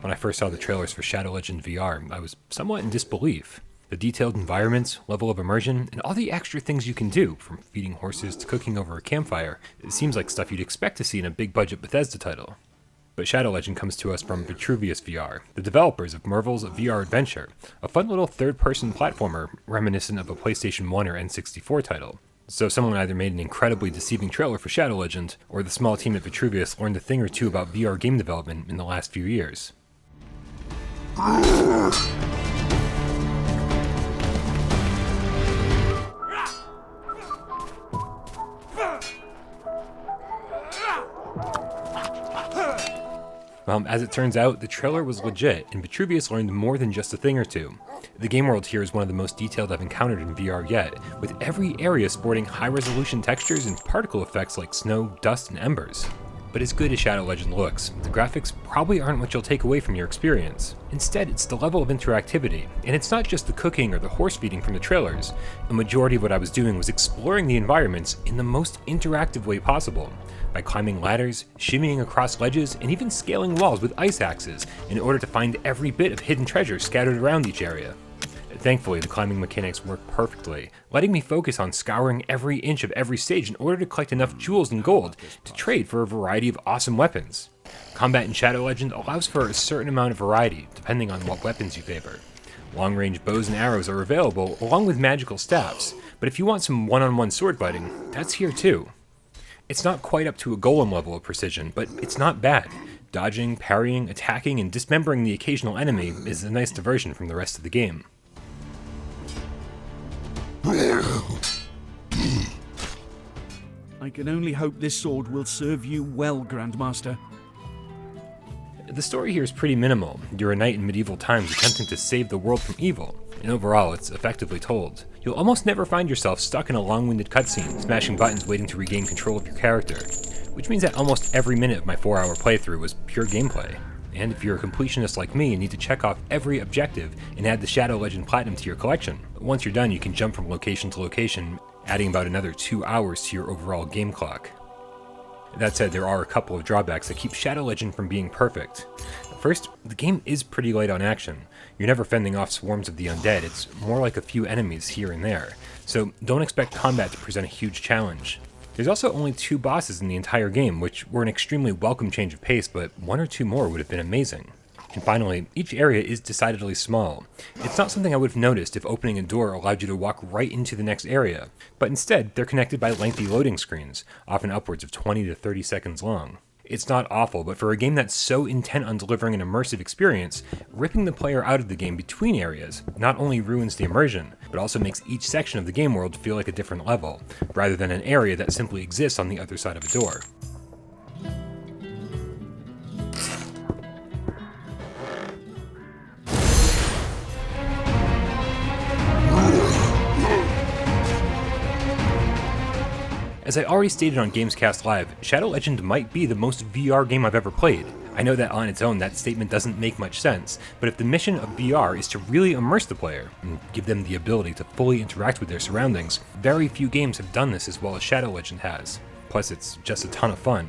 When I first saw the trailers for Shadow Legend VR, I was somewhat in disbelief. The detailed environments, level of immersion, and all the extra things you can do, from feeding horses to cooking over a campfire, it seems like stuff you'd expect to see in a big-budget Bethesda title. But Shadow Legend comes to us from Vitruvius VR, the developers of Marvel's VR Adventure, a fun little third-person platformer reminiscent of a PlayStation 1 or N64 title. So someone either made an incredibly deceiving trailer for Shadow Legend, or the small team at Vitruvius learned a thing or two about VR game development in the last few years. As it turns out, the trailer was legit, and Vitruvius learned more than just a thing or two. The game world here is one of the most detailed I've encountered in VR yet, with every area sporting high-resolution textures and particle effects like snow, dust, and embers. But as good as Shadow Legend looks, the graphics probably aren't what you'll take away from your experience. Instead, it's the level of interactivity, and it's not just the cooking or the horse feeding from the trailers. A majority of what I was doing was exploring the environments in the most interactive way possible, by climbing ladders, shimmying across ledges, and even scaling walls with ice axes in order to find every bit of hidden treasure scattered around each area. Thankfully, the climbing mechanics work perfectly, letting me focus on scouring every inch of every stage in order to collect enough jewels and gold to trade for a variety of awesome weapons. Combat in Shadow Legend allows for a certain amount of variety, depending on what weapons you favor. Long-range bows and arrows are available, along with magical staffs, but if you want some one-on-one sword fighting, that's here too. It's not quite up to a golem level of precision, but it's not bad. Dodging, parrying, attacking, and dismembering the occasional enemy is a nice diversion from the rest of the game. I can only hope this sword will serve you well, Grandmaster. The story here is pretty minimal. You're a knight in medieval times attempting to save the world from evil, and overall it's effectively told. You'll almost never find yourself stuck in a long-winded cutscene, smashing buttons waiting to regain control of your character, which means that almost every minute of my 4-hour playthrough was pure gameplay. And if you're a completionist like me and need to check off every objective and add the Shadow Legend Platinum to your collection, once you're done you can jump from location to location, adding about another 2 hours to your overall game clock. That said, there are a couple of drawbacks that keep Shadow Legend from being perfect. First, the game is pretty light on action. You're never fending off swarms of the undead, it's more like a few enemies here and there, so don't expect combat to present a huge challenge. There's also only 2 bosses in the entire game, which were an extremely welcome change of pace, but 1 or 2 more would have been amazing. And finally, each area is decidedly small. It's not something I would have noticed if opening a door allowed you to walk right into the next area, but instead they're connected by lengthy loading screens, often upwards of 20 to 30 seconds long. It's not awful, but for a game that's so intent on delivering an immersive experience, ripping the player out of the game between areas not only ruins the immersion, but also makes each section of the game world feel like a different level, rather than an area that simply exists on the other side of a door. As I already stated on Gamescast Live, Shadow Legend might be the most VR game I've ever played. I know that on its own that statement doesn't make much sense, but if the mission of VR is to really immerse the player, and give them the ability to fully interact with their surroundings, very few games have done this as well as Shadow Legend has. Plus it's just a ton of fun.